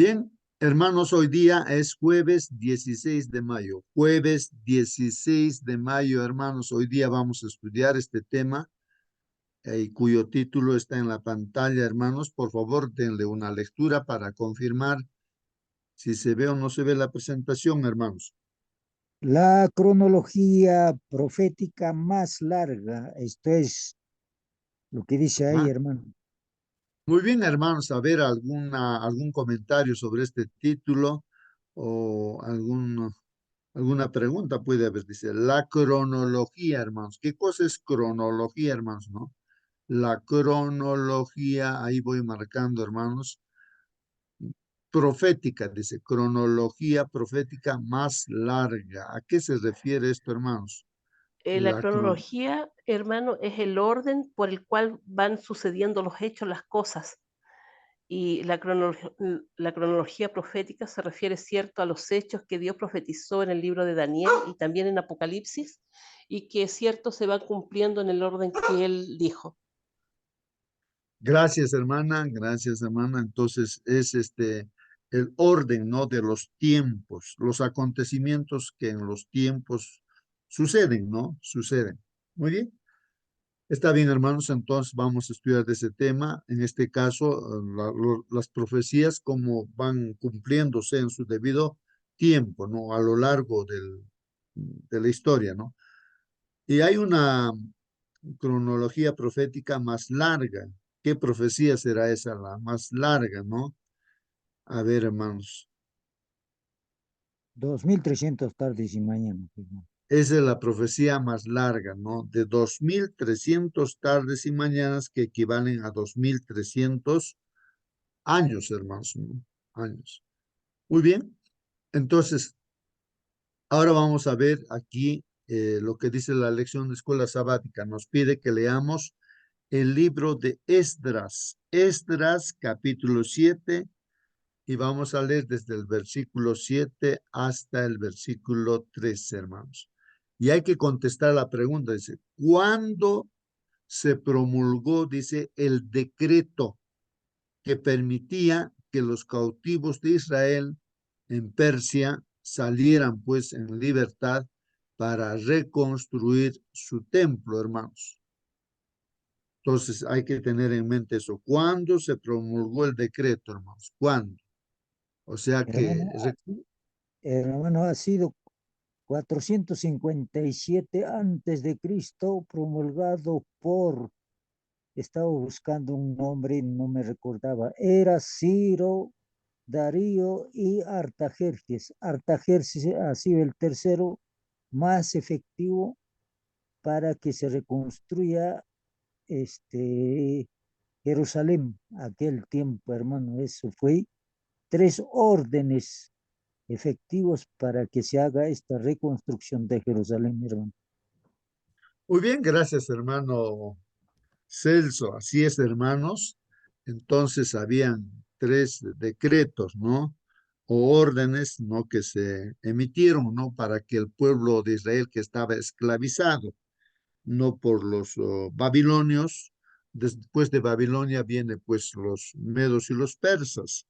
Bien, hermanos, hoy día es jueves 16 de mayo. Jueves 16 de mayo, hermanos, hoy día vamos a estudiar este tema cuyo título está en la pantalla, hermanos. Por favor, denle una lectura para confirmar si se ve o no se ve la presentación, hermanos. La cronología profética más larga. Esto es lo que dice ahí, Ah, hermano. muy bien, hermanos, a ver algún comentario sobre este título o alguna pregunta puede haber. Dice, la cronología, hermanos. ¿Qué cosa es cronología, hermanos? ¿No? La cronología, ahí voy marcando, hermanos. Profética, dice, cronología profética más larga. ¿A qué se refiere esto, hermanos? La La cron- cronología, hermano, es el orden por el cual van sucediendo los hechos, las cosas. Y la cronología profética se refiere, cierto, a los hechos que Dios profetizó en el libro de Daniel y también en Apocalipsis, y que, cierto, se van cumpliendo en el orden que Él dijo. Gracias, hermana, gracias, hermana. Entonces, es el orden, ¿no? De los tiempos, los acontecimientos que en los tiempos suceden, ¿no? Suceden. Muy bien. Está bien, hermanos, entonces vamos a estudiar de ese tema. En este caso, las profecías como van cumpliéndose en su debido tiempo, ¿no? A lo largo de la historia, ¿no? Y hay una cronología profética más larga. ¿Qué profecía será esa, la más larga, no? A ver, hermanos. 2300 tardes y mañanas, hermano. Esa es la profecía más larga, ¿no? De 2300 tardes y mañanas que equivalen a 2300 años, hermanos, ¿no? Años. Muy bien. Entonces, ahora vamos a ver aquí lo que dice la lección de escuela sabática. Nos pide que leamos el libro de Esdras. Esdras, capítulo 7, y vamos a leer desde el versículo 7 hasta el versículo 13, hermanos. Y hay que contestar la pregunta, dice, ¿cuándo se promulgó, dice, el decreto que permitía que los cautivos de Israel en Persia salieran pues en libertad para reconstruir su templo, hermanos? Entonces hay que tener en mente eso. ¿Cuándo se promulgó el decreto, hermanos? ¿Cuándo? O sea que, Hermano, hermano, ha sido 457 antes de Cristo, promulgado por, estaba buscando un nombre, no me recordaba, era Ciro, Darío y Artajerjes. Artajerjes ha sido el tercero más efectivo para que se reconstruya este, Jerusalén, aquel tiempo, hermano. Eso fue tres órdenes efectivos para que se haga esta reconstrucción de Jerusalén, hermano. muy bien, gracias, hermano Celso. Así es, hermanos. Entonces habían tres decretos, ¿no? O órdenes, ¿no? Que se emitieron, ¿no? Para que el pueblo de Israel que estaba esclavizado, no por los babilonios. Después de Babilonia viene pues los medos y los persas.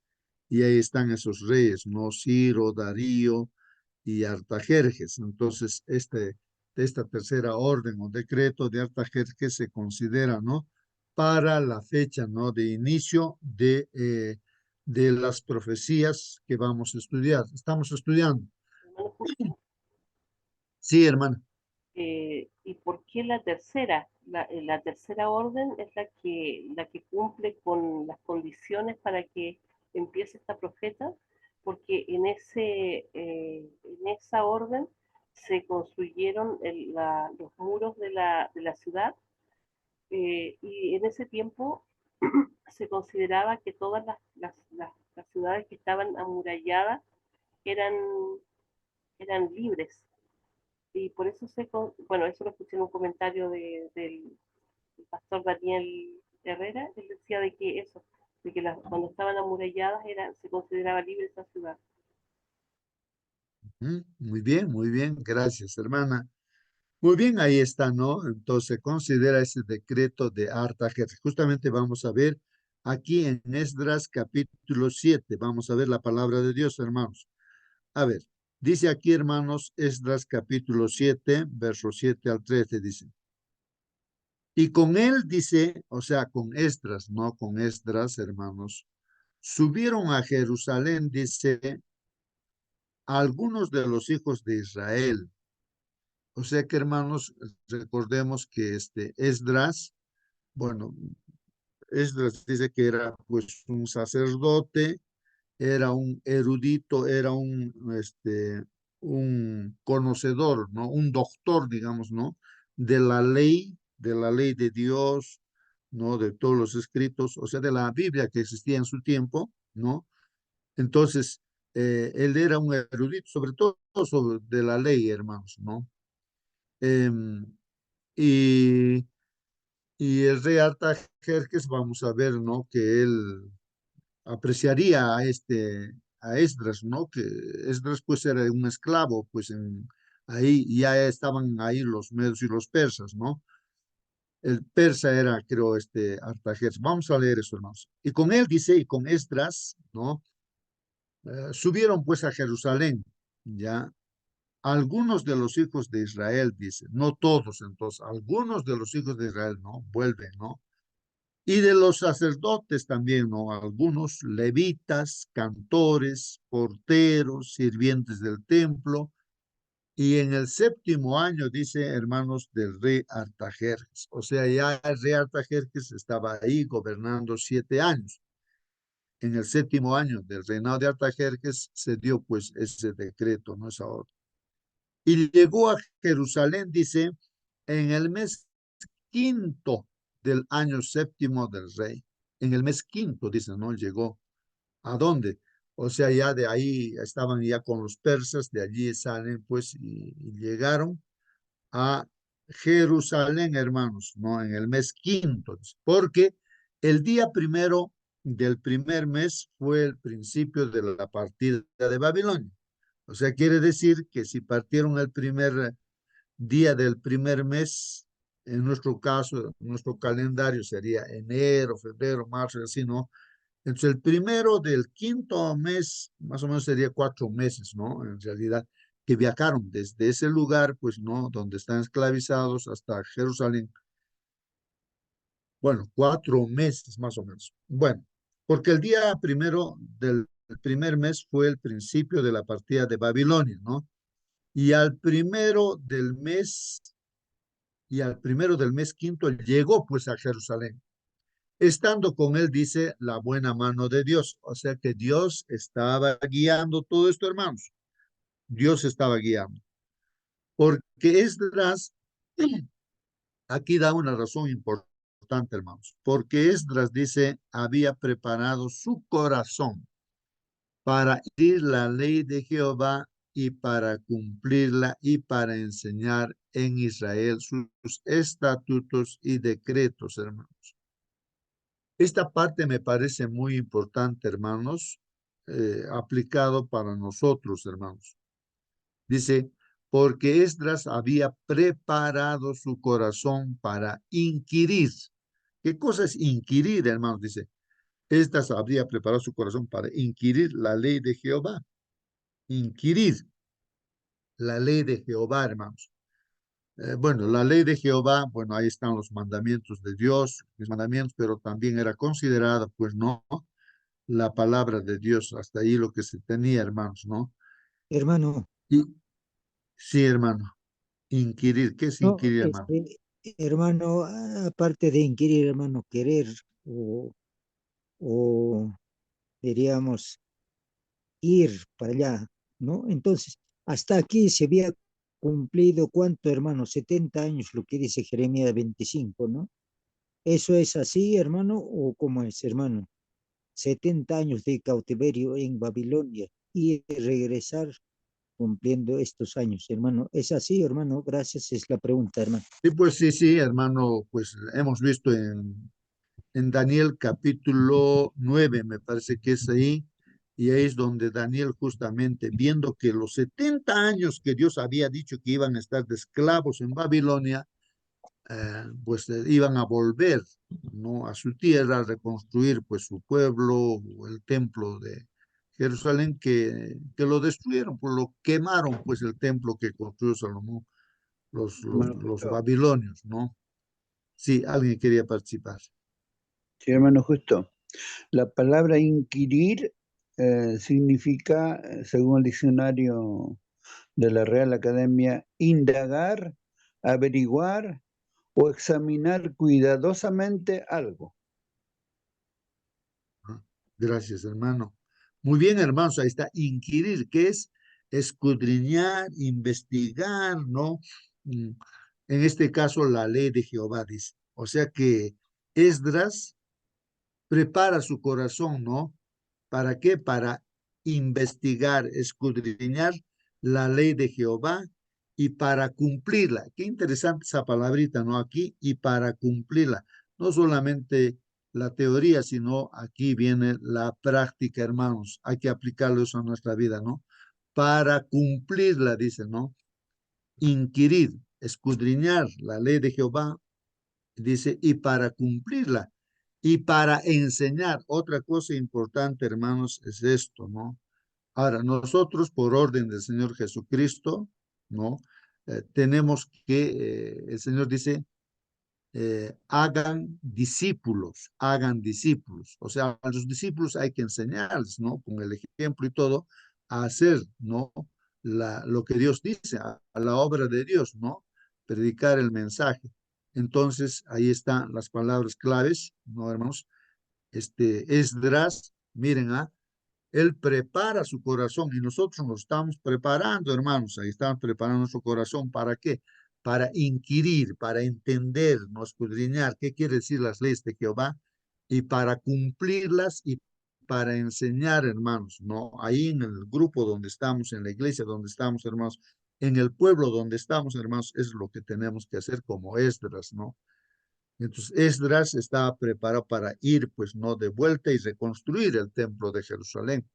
Y ahí están esos reyes, ¿no? Ciro, Darío y Artajerjes. Entonces, esta tercera orden o decreto de Artajerjes se considera, ¿no? Para la fecha, ¿no? De inicio de las profecías que vamos a estudiar. Estamos estudiando. Hermano Justo, Sí, hermana. ¿y por qué la tercera? La tercera orden es la que cumple con las condiciones para que empiece esta profeta, porque en esa orden se construyeron los muros de la ciudad, y en ese tiempo se consideraba que todas las ciudades que estaban amuralladas eran, eran libres. Y por eso bueno, eso lo escuché en un comentario del pastor Daniel Herrera. Él decía de que eso, de que cuando estaban amuralladas se consideraba libre esa ciudad. Muy bien, gracias, hermana. Muy bien, ahí está, ¿no? Entonces, considera ese decreto de Artajerjes. Justamente vamos a ver aquí en Esdras capítulo 7. Vamos a ver la palabra de Dios, hermanos. A ver, dice aquí, hermanos, Esdras capítulo 7, versos 7 al 13, dice. Y con él dice, o sea, con Esdras, no con Esdras, hermanos, subieron a Jerusalén, dice, algunos de los hijos de Israel. O sea que, hermanos, recordemos que Esdras, bueno, Esdras dice que era pues un sacerdote, era un erudito, era un conocedor, ¿no? Un doctor, digamos, ¿no? De la ley de Dios, ¿no? De todos los escritos, o sea, de la Biblia que existía en su tiempo, ¿no? Entonces, él era un erudito, sobre todo sobre de la ley, hermanos, ¿no? Em, y, y el rey Artajerjes, vamos a ver, ¿no? Que él apreciaría a Esdras, ¿no? Que Esdras pues era un esclavo, pues ahí ya estaban ahí los medos y los persas, ¿no? El persa era, creo, Artajerjes. Vamos a leer eso, hermanos. Y con él dice, y con Esdras, ¿no? Subieron pues a Jerusalén, ya. Algunos de los hijos de Israel, dice, no todos, entonces, algunos de los hijos de Israel, ¿no? Vuelven, ¿no? Y de los sacerdotes también, ¿no? Algunos levitas, cantores, porteros, sirvientes del templo. Y en el séptimo año, dice, hermanos, del rey Artajerjes. O sea, ya el rey Artajerjes estaba ahí gobernando 7 años. En el séptimo año del reinado de Artajerjes se dio pues ese decreto, ¿no? Esa orden. Y llegó a Jerusalén, dice, en el mes quinto del año séptimo del rey. En el mes quinto, dice, ¿no? Llegó. ¿A dónde? O sea, ya de ahí estaban ya con los persas, de allí salen, pues, y llegaron a Jerusalén, hermanos, ¿no? En el mes quinto, porque el día primero del primer mes fue el principio de la partida de Babilonia. O sea, quiere decir que si partieron el primer día del primer mes, en nuestro caso, nuestro calendario sería enero, febrero, marzo, así, ¿no? Entonces, el primero del quinto mes, más o menos sería 4 meses, ¿no? En realidad, que viajaron desde ese lugar, pues, ¿no? Donde están esclavizados hasta Jerusalén. Bueno, 4 meses más o menos. Bueno, porque el día primero del primer mes fue el principio de la partida de Babilonia, ¿no? Y al primero del mes y al primero del mes quinto llegó pues a Jerusalén. Estando con él, dice, la buena mano de Dios. O sea que Dios estaba guiando todo esto, hermanos. Dios estaba guiando. Porque Esdras, aquí da una razón importante, hermanos. Porque Esdras dice, había preparado su corazón para ir la ley de Jehová y para cumplirla y para enseñar en Israel sus estatutos y decretos, hermanos. Esta parte me parece muy importante, hermanos, aplicado para nosotros, hermanos. Dice, porque Esdras había preparado su corazón para inquirir. ¿Qué cosa es inquirir, hermanos? Dice, Esdras habría preparado su corazón para inquirir la ley de Jehová. Inquirir la ley de Jehová, hermanos. Bueno, la ley de Jehová, bueno, ahí están los mandamientos de Dios, los mandamientos, pero también era considerada, pues no, la palabra de Dios, hasta ahí lo que se tenía, hermanos, ¿no? Hermano, Y sí, hermano, inquirir, ¿qué es no, inquirir, hermano? hermano, aparte de inquirir, hermano, querer o diríamos ir para allá, ¿no? Entonces, hasta aquí se había cumplido, ¿cuánto, hermano? 70 años, lo que dice Jeremías 25, ¿no? ¿Eso es así, hermano, o cómo es, hermano? 70 años de cautiverio en Babilonia y regresar cumpliendo estos años, hermano. ¿Es así, hermano? Gracias, es la pregunta, hermano. Sí, pues sí, sí, hermano, pues hemos visto en Daniel capítulo 9, me parece que es ahí, y ahí es donde Daniel justamente, viendo que los 70 años que Dios había dicho que iban a estar de esclavos en Babilonia, pues iban a volver, ¿no?, a su tierra, a reconstruir pues su pueblo, o el templo de Jerusalén, que lo destruyeron, pues lo quemaron, pues el templo que construyó Salomón, Hermano los Justo. babilonios, ¿no? Sí, alguien quería participar. Sí, hermano Justo. La palabra inquirir significa, según el diccionario de la Real Academia, indagar, averiguar o examinar cuidadosamente algo. Gracias, hermano. Muy bien, hermanos, ahí está, inquirir, que es escudriñar, investigar, ¿no? En este caso, la ley de Jehová dice. O sea que Esdras prepara su corazón, ¿no? ¿Para qué? Para investigar, escudriñar la ley de Jehová y para cumplirla. Qué interesante esa palabrita, ¿no? Aquí, y para cumplirla. No solamente la teoría, sino aquí viene la práctica, hermanos. Hay que aplicarlo eso a nuestra vida, ¿no? Para cumplirla, dice, ¿no? Inquirir, escudriñar la ley de Jehová, dice, y para cumplirla. Y para enseñar, otra cosa importante, hermanos, es esto, ¿no? Ahora, nosotros, por orden del Señor Jesucristo, ¿no? Tenemos que, el Señor dice, hagan discípulos. O sea, a los discípulos hay que enseñarles, ¿no? Con el ejemplo y todo, a hacer, ¿no? Lo que Dios dice, a la obra de Dios, ¿no? Predicar el mensaje. Entonces, ahí están las palabras claves, ¿no, hermanos? Esdras, miren, él prepara su corazón y nosotros nos estamos preparando, hermanos. Ahí estamos preparando nuestro corazón. ¿Para qué? Para inquirir, para entender, no escudriñar qué quiere decir las leyes de Jehová y para cumplirlas y para enseñar, hermanos, ¿no? Ahí en el grupo donde estamos, en la iglesia donde estamos, hermanos, en el pueblo donde estamos, hermanos, es lo que tenemos que hacer como Esdras, ¿no? Entonces, Esdras estaba preparado para ir, pues, no, de vuelta y reconstruir el templo de Jerusalén.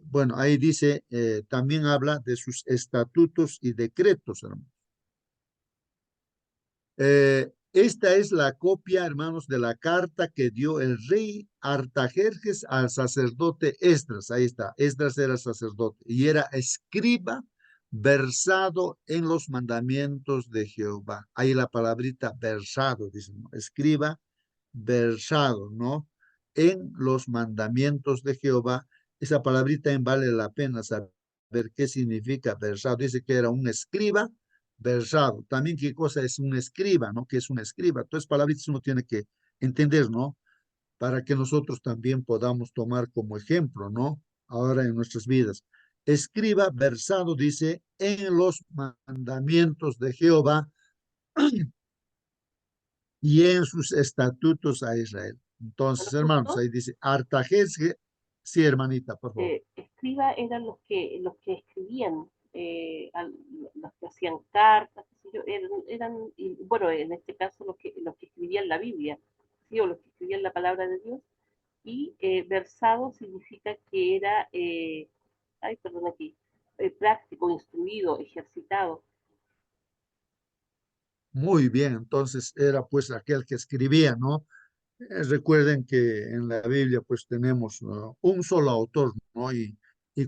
Bueno, ahí dice, también habla de sus estatutos y decretos, hermanos. Esta es la copia, hermanos, de la carta que dio el rey Artajerjes al sacerdote Esdras. Ahí está, Esdras era sacerdote y era escriba versado en los mandamientos de Jehová. Ahí la palabrita versado, dice, ¿no? Escriba versado, ¿no? En los mandamientos de Jehová. Esa palabrita vale la pena saber qué significa versado. Dice que era un escriba versado. También qué cosa es un escriba, ¿no? ¿Qué es un escriba? Entonces, palabritas uno tiene que entender, ¿no? Para que nosotros también podamos tomar como ejemplo, ¿no? Ahora en nuestras vidas. Escriba versado, dice, en los mandamientos de Jehová y en sus estatutos a Israel. Entonces, Bueno, hermanos, justo, ahí dice, Artajerjes, sí, hermanita, por favor. escriba eran los que escribían, los que hacían cartas, qué sé yo, y, bueno, en este caso los que escribían la Biblia, ¿sí? O los que escribían la palabra de Dios, y versado significa que era, ay, perdón aquí, práctico, instruido, ejercitado. Muy bien, entonces era pues aquel que escribía, ¿no? Recuerden que en la Biblia pues tenemos un solo autor, ¿no? Y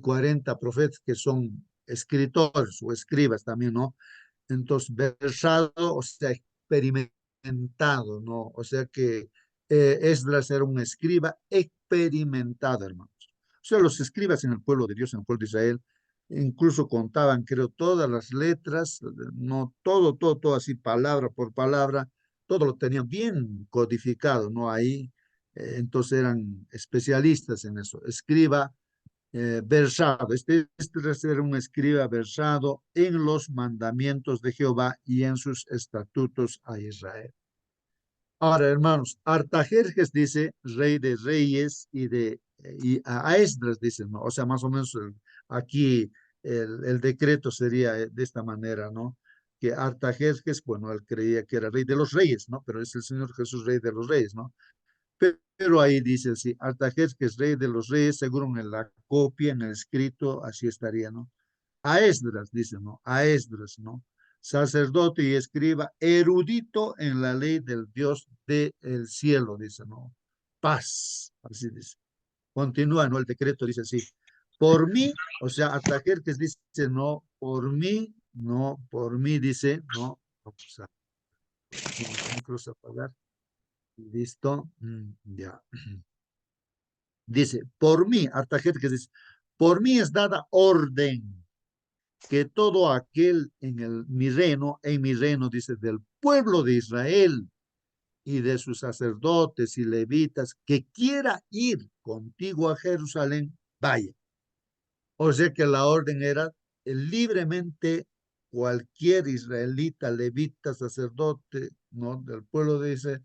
40 profetas que son escritores o escribas también, ¿no? Entonces, versado, o sea, experimentado, ¿no? O sea que Esdras era un escriba experimentado, hermanos. O sea, los escribas en el pueblo de Dios, en el pueblo de Israel, incluso contaban, creo, todas las letras, no todo, todo, todo así, palabra por palabra, todo lo tenían bien codificado, ¿no? Ahí, entonces eran especialistas en eso. Escriba versado. Este era un escriba versado en los mandamientos de Jehová y en sus estatutos a Israel. Ahora, hermanos, Artajerjes dice rey de reyes y a Esdras dice, ¿no? O sea, más o menos aquí el decreto sería de esta manera, ¿no? Que Artajerjes, bueno, él creía que era rey de los reyes, ¿no? Pero es el Señor Jesús rey de los reyes, ¿no? Pero ahí dice así, Artajerjes, rey de los reyes, seguro en la copia, en el escrito, así estaría, ¿no? A Esdras, dice, ¿no? A Esdras, ¿no? sacerdote y escriba, erudito en la ley del Dios del cielo, dice, ¿no? Paz, así dice. Continúa, ¿no? El decreto dice así, por mí, o sea, Artajerjes dice, no, por mí dice, no, vamos a, vamos a apagar, listo, ya. Dice, por mí, Artajerjes dice, por mí es dada orden que todo aquel en mi reino, dice, del pueblo de Israel y de sus sacerdotes y levitas, que quiera ir contigo a Jerusalén, vaya. O sea que la orden era libremente cualquier israelita, levita, sacerdote, ¿no? Del pueblo de Israel,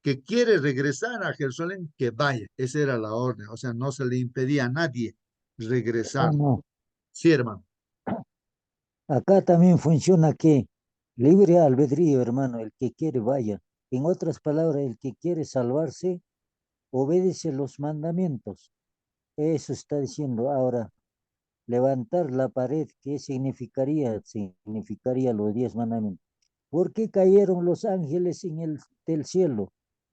que quiere regresar a Jerusalén, que vaya. Esa era la orden. O sea, no se le impedía a nadie regresar. No, Sí, hermano. acá también funciona que libre albedrío, hermano, el que quiere vaya. En otras palabras, el que quiere salvarse, obedece los mandamientos. Eso está diciendo ahora. Levantar la pared, ¿qué significaría? Significaría los 10 mandamientos. ¿Por qué cayeron los ángeles del cielo?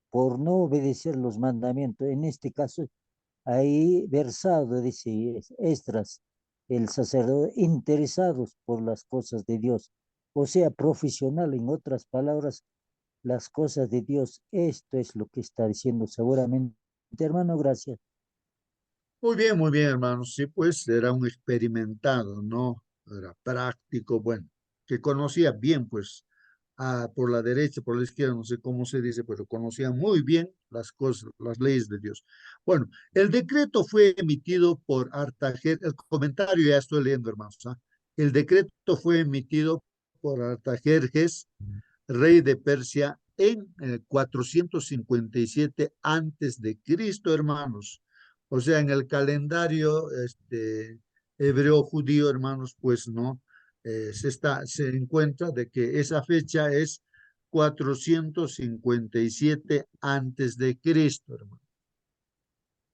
Por no obedecer los mandamientos. En este caso, ahí versado, dice Esdras, el sacerdote, interesados por las cosas de Dios. O sea, profesional, en otras palabras, las cosas de Dios. Esto es lo que está diciendo seguramente. Hermano, gracias. Muy bien, hermano. Sí, pues era un experimentado, ¿no? Era práctico, bueno, que conocía bien, pues, por la derecha, por la izquierda, no sé cómo se dice, pero conocía muy bien las cosas, las leyes de Dios. Bueno, el decreto fue emitido por Artajerjes, el comentario ya estoy leyendo, hermanos, ¿ah? El decreto fue emitido por Artajerjes, rey de Persia, en 457 antes de Cristo, hermanos. O sea, en el calendario hebreo judío, hermanos, pues no, se encuentra de que esa fecha es 457 antes de Cristo, hermanos.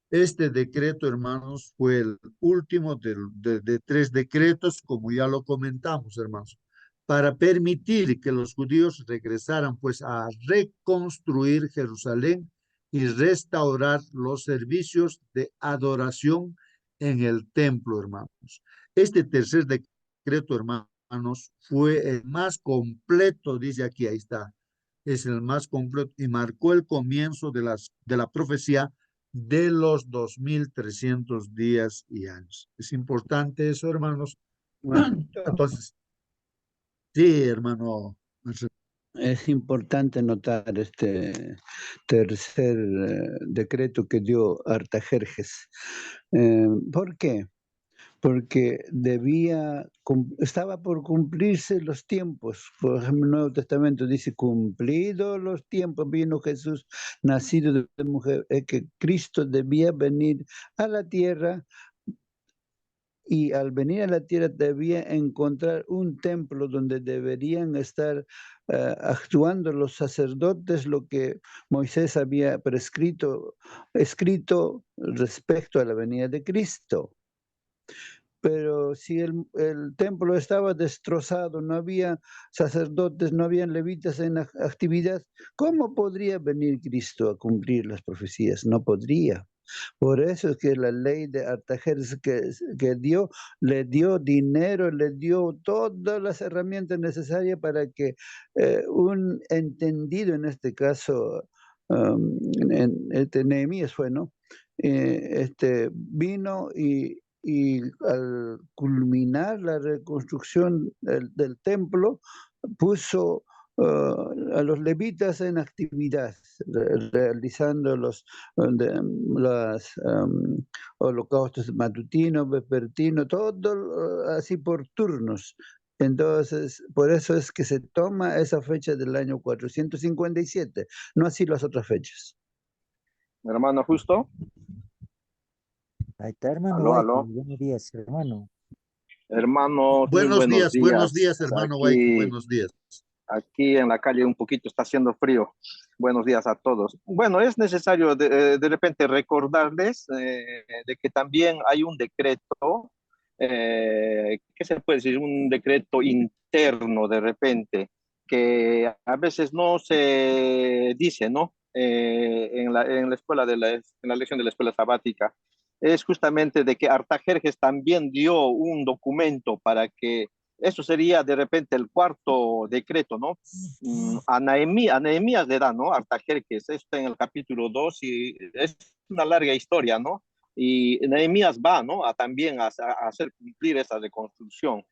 Este decreto, hermanos, fue el último de 3 decretos, como ya lo comentamos, hermanos, para permitir que los judíos regresaran, pues, a reconstruir Jerusalén y restaurar los servicios de adoración en el templo, hermanos. Este tercer decreto, hermanos, fue el más completo, dice aquí, ahí está, es el más completo y marcó el comienzo de la profecía de los 2300 días y años. Es importante eso, hermanos. Entonces, sí, hermano. Es importante notar este tercer decreto que dio Artajerjes. ¿Por qué? Porque estaba por cumplirse los tiempos. Por ejemplo, el Nuevo Testamento dice, cumplidos los tiempos, vino Jesús, nacido de mujer, que Cristo debía venir a la tierra, y al venir a la tierra debía encontrar un templo donde deberían estar actuando los sacerdotes lo que Moisés había escrito respecto a la venida de Cristo. Pero si el templo estaba destrozado, no había sacerdotes, no había levitas en actividad, ¿cómo podría venir Cristo a cumplir las profecías? No podría. Por eso es que la ley de Artajerjes que le dio dinero, le dio todas las herramientas necesarias para que un entendido, en este caso, Nehemías fue, ¿no? Vino y al culminar la reconstrucción del templo, puso a los levitas en actividad, realizando los holocaustos matutinos, vespertinos, todo así por turnos. Entonces, por eso es que se toma esa fecha del año 457, no así las otras fechas. Hermano Justo. Ahí está, hermano Aló, Michael. aló. Buenos días, hermano. Hermanos, muy buenos Buenos días. días, hermano Waike, buenos días. Aquí en la calle un poquito está haciendo frío. Buenos días a todos. Bueno, es necesario de repente recordarles de que también hay un decreto, ¿qué se puede decir? Un decreto eterno de repente, que a veces no se dice, ¿no? En la escuela en la lección de la escuela sabática, es justamente de que Artajerjes también dio un documento para que, eso sería de repente el cuarto decreto, ¿no? A Nehemías le da, ¿no? Artajerjes, esto está en el capítulo 2 y es una larga historia, ¿no? Y Nehemías va, ¿no? También a hacer cumplir esa reconstrucción.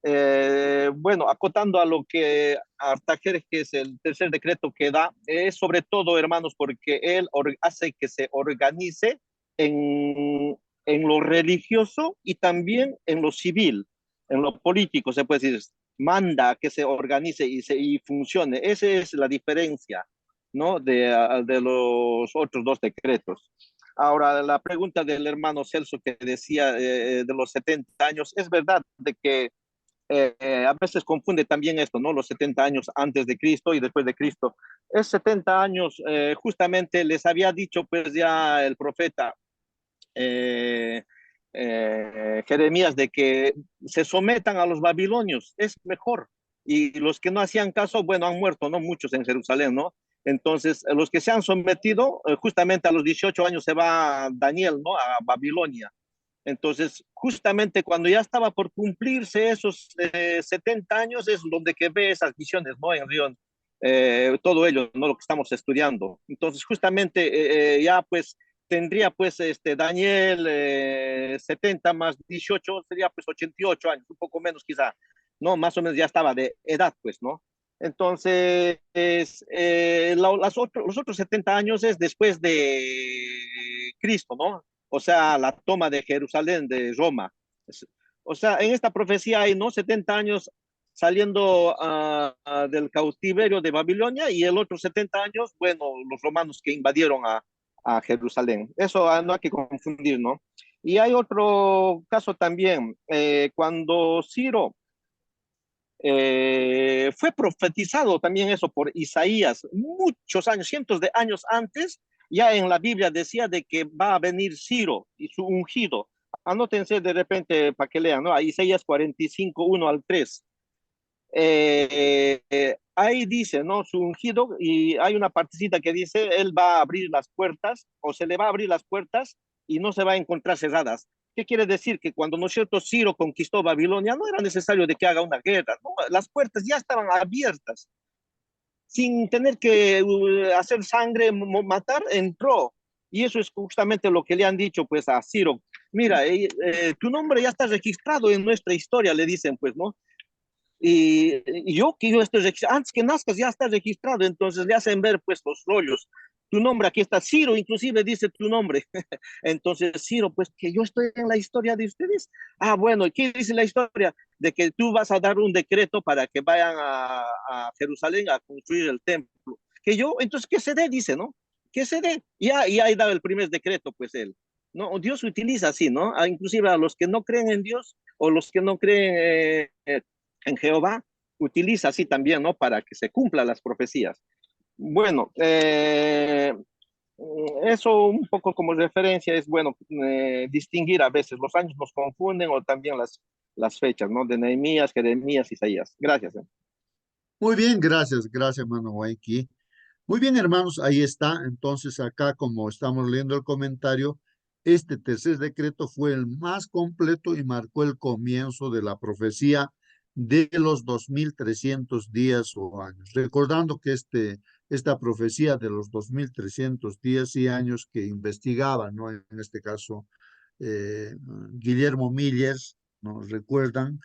Bueno, acotando a lo que Artajerjes, que es el tercer decreto que da, es sobre todo, hermanos, porque él hace que se organice en, en lo religioso y también en lo civil, en lo político, se puede decir, manda que se organice y funcione. Esa es la diferencia, ¿no? De los otros dos decretos. Ahora, la pregunta del hermano Celso que decía de los 70 años, es verdad de que a veces confunde también esto, ¿no? Los 70 años antes de Cristo y después de Cristo. Es 70 años, justamente les había dicho pues ya el profeta eh, Jeremías de que se sometan a los babilonios, es mejor. Y los que no hacían caso, bueno, han muerto, ¿no? Muchos en Jerusalén, ¿no? Entonces, los que se han sometido, justamente a los 18 años se va Daniel, ¿no? A Babilonia. Entonces, justamente cuando ya estaba por cumplirse esos 70 años es donde que ve esas visiones, ¿no? En Río, todo ello, ¿no? Lo que estamos estudiando. Entonces, justamente ya pues tendría pues Daniel 70 más 18, sería pues 88 años, un poco menos quizá, ¿no? Más o menos ya estaba de edad, pues, ¿no? Entonces, los otros 70 años es después de Cristo, ¿no? O sea, la toma de Jerusalén, de Roma. O sea, en esta profecía hay, ¿no? 70 años saliendo del cautiverio de Babilonia y el otro 70 años, bueno, los romanos que invadieron a Jerusalén. Eso no hay que confundir, ¿no? Y hay otro caso también, cuando Ciro fue profetizado también eso por Isaías muchos años, cientos de años antes, ya en la Biblia decía de que va a venir Ciro y su ungido. Anótense de repente para que lean, ¿no? A Isaías 45, 1 al 3. Ahí dice, ¿no? Su ungido, y hay una partecita que dice, él va a abrir las puertas, o se le va a abrir las puertas y no se va a encontrar cerradas. ¿Qué quiere decir? Que cuando, ¿no es cierto?, Ciro conquistó Babilonia, no era necesario de que haga una guerra, ¿no? Las puertas ya estaban abiertas, sin tener que hacer sangre, matar, entró. Y eso es justamente lo que le han dicho, pues, a Ciro. Mira, tu nombre ya está registrado en nuestra historia, le dicen, pues, ¿no? Y yo que yo estoy registrado, antes que nazcas ya está registrado, entonces le hacen ver pues los rollos. Tu nombre aquí está, Ciro, inclusive dice tu nombre. Entonces, Ciro, pues que yo estoy en la historia de ustedes. Ah, bueno, ¿qué dice la historia? De que tú vas a dar un decreto para que vayan a Jerusalén a construir el templo. Que yo, entonces, que se dé, dice, ¿no? Que se dé. Y ahí da el primer decreto, pues él. ¿No? Dios utiliza así, ¿no? Inclusive a los que no creen en Dios o los que no creen en Jehová, utiliza así también, ¿no? Para que se cumplan las profecías. Bueno, eso un poco como referencia es bueno distinguir a veces, los años nos confunden o también las fechas, ¿no? De Nehemías, Jeremías, Isaías. Gracias. Muy bien, gracias, hermano Waiki. Muy bien, hermanos, ahí está. Entonces, acá, como estamos leyendo el comentario, este tercer decreto fue el más completo y marcó el comienzo de la profecía de los 2300 días o años. Recordando que esta profecía de los 2300 días y años que investigaba, ¿no? En este caso, Guillermo Millers, nos recuerdan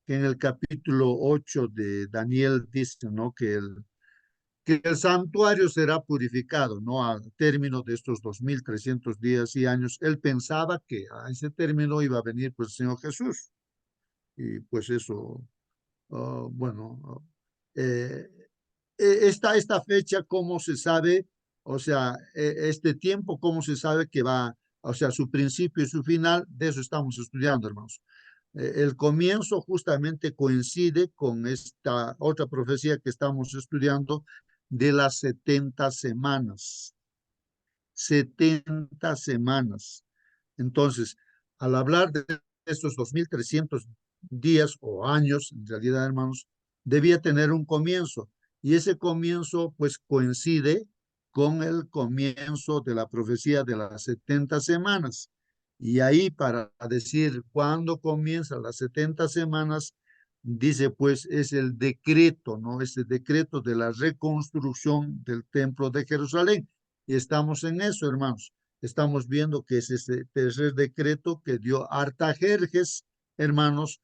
que en el capítulo 8 de Daniel dice, ¿no? Que el santuario será purificado, ¿no? Al término de estos 2300 días y años. Él pensaba que a ese término iba a venir pues el Señor Jesús. Y pues eso, bueno, esta fecha, ¿cómo se sabe? O sea, este tiempo, ¿cómo se sabe que va? O sea, su principio y su final, de eso estamos estudiando, hermanos. El comienzo justamente coincide con esta otra profecía que estamos estudiando de las 70 semanas. 70 semanas. Entonces, al hablar de estos 2300 días o años, en realidad, hermanos, debía tener un comienzo. Y ese comienzo, pues, coincide con el comienzo de la profecía de las 70 semanas. Y ahí, para decir cuándo comienzan las 70 semanas, dice, pues, es el decreto, ¿no? Es el decreto de la reconstrucción del templo de Jerusalén. Y estamos en eso, hermanos. Estamos viendo que es ese tercer decreto que dio Artajerjes, hermanos.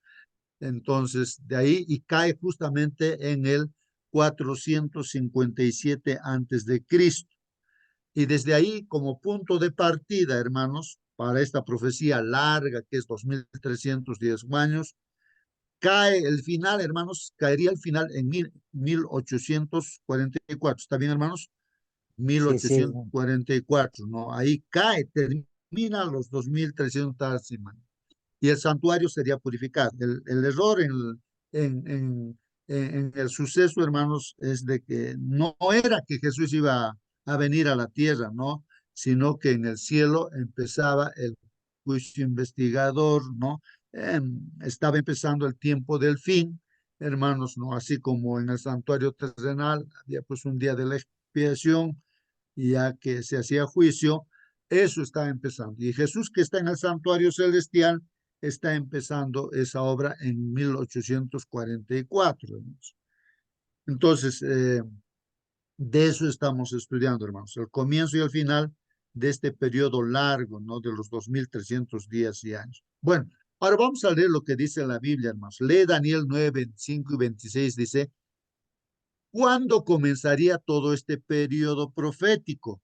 Entonces, de ahí y cae justamente en el 457 antes de Cristo. Y desde ahí, como punto de partida, hermanos, para esta profecía larga que es 2310 años, cae el final, hermanos, caería el final en 1844. ¿Está bien, hermanos? Sí, sí, 1844, ¿no? Ahí cae, termina los 2300 semanas y el santuario sería purificado. El error en, en, en el suceso, hermanos, es de que no era que Jesús iba a venir a la tierra, ¿no? Sino que en el cielo empezaba el juicio investigador, ¿no? Estaba empezando el tiempo del fin, hermanos, ¿no? Así como en el santuario terrenal había pues un día de la expiación, ya que se hacía juicio, eso está empezando. Y Jesús que está en el santuario celestial está empezando esa obra en 1844. Hermanos. Entonces, de eso estamos estudiando, hermanos, el comienzo y el final de este periodo largo, ¿no? De los 2300 días y años. Bueno, ahora vamos a leer lo que dice la Biblia, hermanos. Lee Daniel 9, 25 y 26, dice, ¿cuándo comenzaría todo este periodo profético?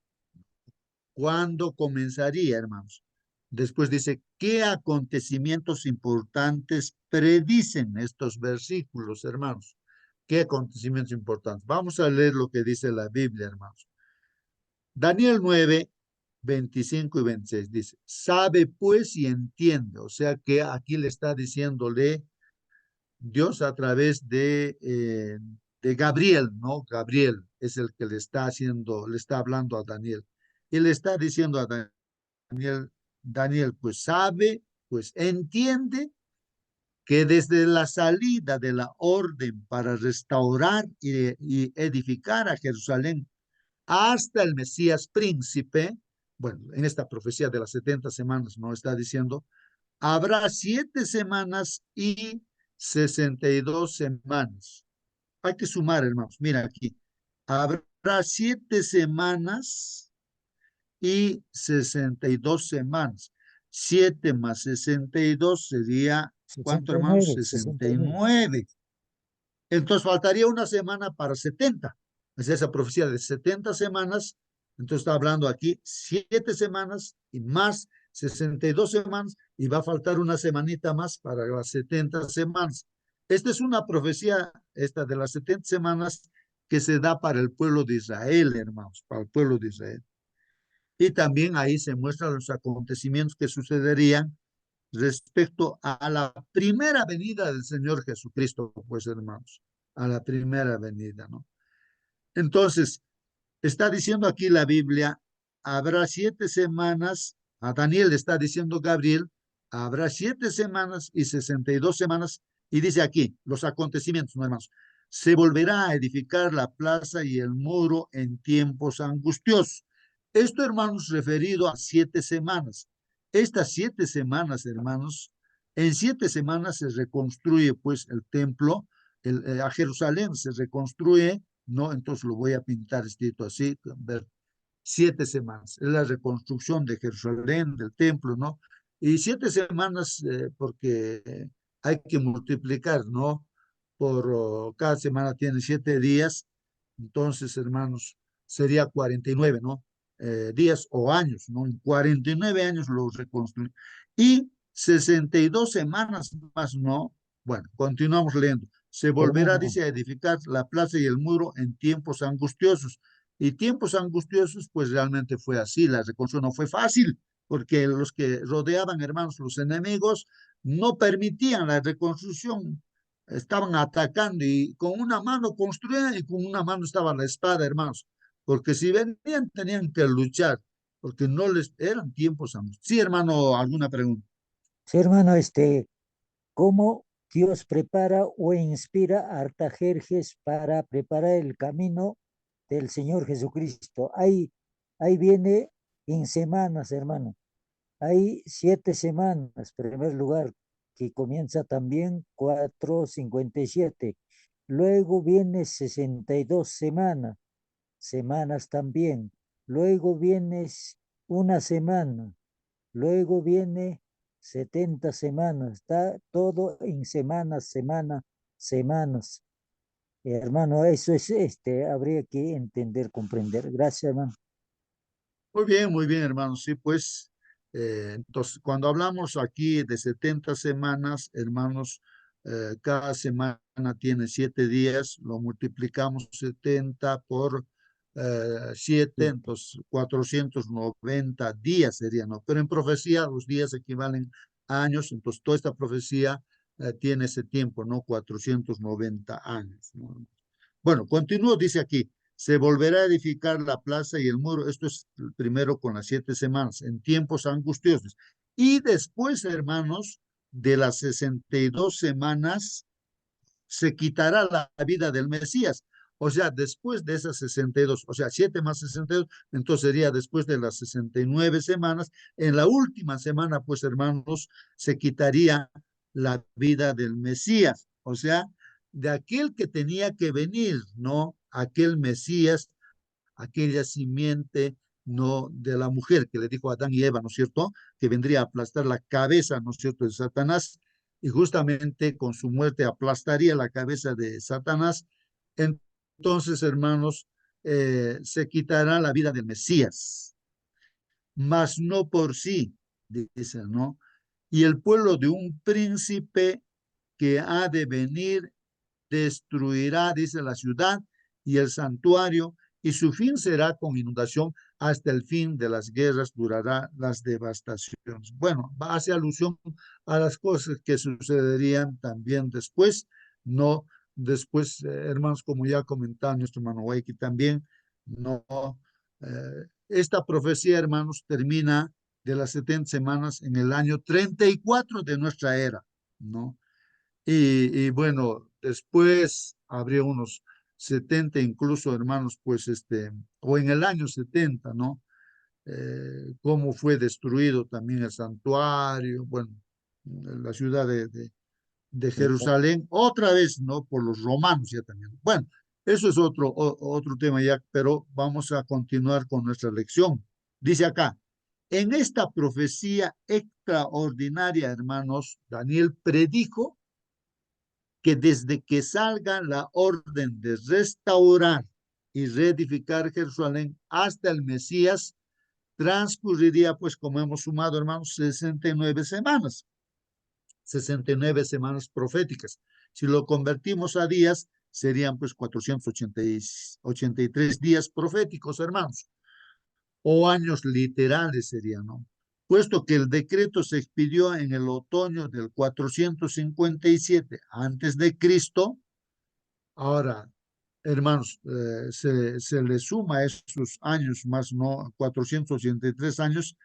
¿Cuándo comenzaría, hermanos? Después dice, ¿qué acontecimientos importantes predicen estos versículos, hermanos? ¿Qué acontecimientos importantes? Vamos a leer lo que dice la Biblia, hermanos. Daniel 9, 25 y 26 dice, sabe pues y entiende, o sea que aquí le está diciéndole Dios a través de Gabriel, ¿no? Gabriel es el que le está haciendo, le está hablando a Daniel. Y le está diciendo a Daniel, pues sabe, pues entiende que desde la salida de la orden para restaurar y edificar a Jerusalén hasta el Mesías príncipe, bueno, en esta profecía de las 70 semanas, ¿no? Está diciendo, habrá 7 semanas y 62 semanas. Hay que sumar, hermanos. Mira aquí. Habrá 7 semanas y 62 semanas. 7 más 62 sería, ¿cuánto, hermanos? 69, 69. 69. Entonces faltaría una semana para 70. Es esa profecía de 70 semanas. Entonces está hablando aquí 7 semanas y más 62 semanas y va a faltar una semanita más para las 70 semanas. Esta es una profecía, esta de las 70 semanas que se da para el pueblo de Israel, hermanos, para el pueblo de Israel. Y también ahí se muestran los acontecimientos que sucederían respecto a la primera venida del Señor Jesucristo, pues hermanos, a la primera venida, ¿no? Entonces, está diciendo aquí la Biblia, habrá 7 semanas, a Daniel le está diciendo Gabriel, habrá 7 semanas y 62 semanas, y dice aquí los acontecimientos, ¿no, hermanos? Se volverá a edificar la plaza y el muro en tiempos angustiosos. Esto, hermanos, referido a 7 semanas. Estas 7 semanas, hermanos, en 7 semanas se reconstruye pues el templo, a Jerusalén se reconstruye, ¿no? Entonces lo voy a pintar escrito así, ver 7 semanas. Es la reconstrucción de Jerusalén, del templo, ¿no? Y 7 semanas porque hay que multiplicar, ¿no? Cada semana tiene 7 días, entonces, hermanos, sería 49, ¿no? Días o años, ¿no? En 49 años lo reconstruyen. Y 62 semanas más, ¿no? Bueno, continuamos leyendo. Se volverá, Hermano, dice, a edificar la plaza y el muro en tiempos angustiosos. Y tiempos angustiosos, pues realmente fue así. La reconstrucción no fue fácil, porque los que rodeaban, hermanos, los enemigos, no permitían la reconstrucción. Estaban atacando y con una mano construían y con una mano estaba la espada, hermanos. Porque si venían, tenían que luchar, porque no les eran tiempos angustiosos. Sí, hermano, ¿alguna pregunta? sí, hermano, ¿cómo Dios prepara o inspira a Artajerjes para preparar el camino del Señor Jesucristo. Ahí viene en semanas, hermano. Hay 7 semanas, en primer lugar, que comienza también 4:57. Luego viene 62 semanas, semanas también. Luego viene una semana. Luego viene 70 semanas. Está todo en semanas. Hermano, eso es, habría que entender, comprender. Gracias, hermano. Muy bien, hermanos. Sí, pues, entonces, cuando hablamos aquí de 70 semanas, hermanos, cada semana tiene 7 días, lo multiplicamos 70 por 7, Sí, entonces 490 días serían, ¿no? Pero en profecía los días equivalen a años, entonces toda esta profecía tiene ese tiempo, ¿no? 490 años, ¿no? Bueno, continúo, dice aquí, se volverá a edificar la plaza y el muro. Esto es primero con las 7 semanas, en tiempos angustiosos. Y después, hermanos, de las 62 semanas, se quitará la vida del Mesías. O sea, después de esas 62, o sea, 7 más 62, entonces sería después de las 69 semanas. En la última semana, pues, hermanos, se quitaría la vida del Mesías. O sea, de aquel que tenía que venir, ¿no? Aquel Mesías, aquella simiente, ¿no? De la mujer que le dijo a Adán y Eva, ¿no es cierto? Que vendría a aplastar la cabeza, ¿no es cierto?, de Satanás, y justamente con su muerte aplastaría la cabeza de Satanás. Entonces, hermanos, se quitará la vida del Mesías, mas no por sí, dice, ¿no? Y el pueblo de un príncipe que ha de venir destruirá, dice, la ciudad y el santuario, y su fin será con inundación. Hasta el fin de las guerras durará las devastaciones. Bueno, hace alusión a las cosas que sucederían también después, no después, hermanos, como ya comentaba nuestro hermano Waiki también, no, esta profecía, hermanos, termina de las 70 semanas en el año 34 de nuestra era, ¿no? Y bueno, después habría unos 70 incluso, hermanos, pues o en el año 70, ¿no? Cómo fue destruido también el santuario, bueno, la ciudad de exacto. Jerusalén, otra vez, ¿no? Por los romanos ya también. Bueno, eso es otro tema ya, pero vamos a continuar con nuestra lección. Dice acá, en esta profecía extraordinaria, hermanos, Daniel predijo que desde que salga la orden de restaurar y reedificar Jerusalén hasta el Mesías, transcurriría, pues como hemos sumado, hermanos, 69 semanas, 69 semanas proféticas. Si lo convertimos a días, serían pues 483 días proféticos, hermanos, o años literales serían, ¿no? Puesto que el decreto se expidió en el otoño del 457 antes de Cristo. Ahora, hermanos, se le suma esos años más, ¿no? 483 años,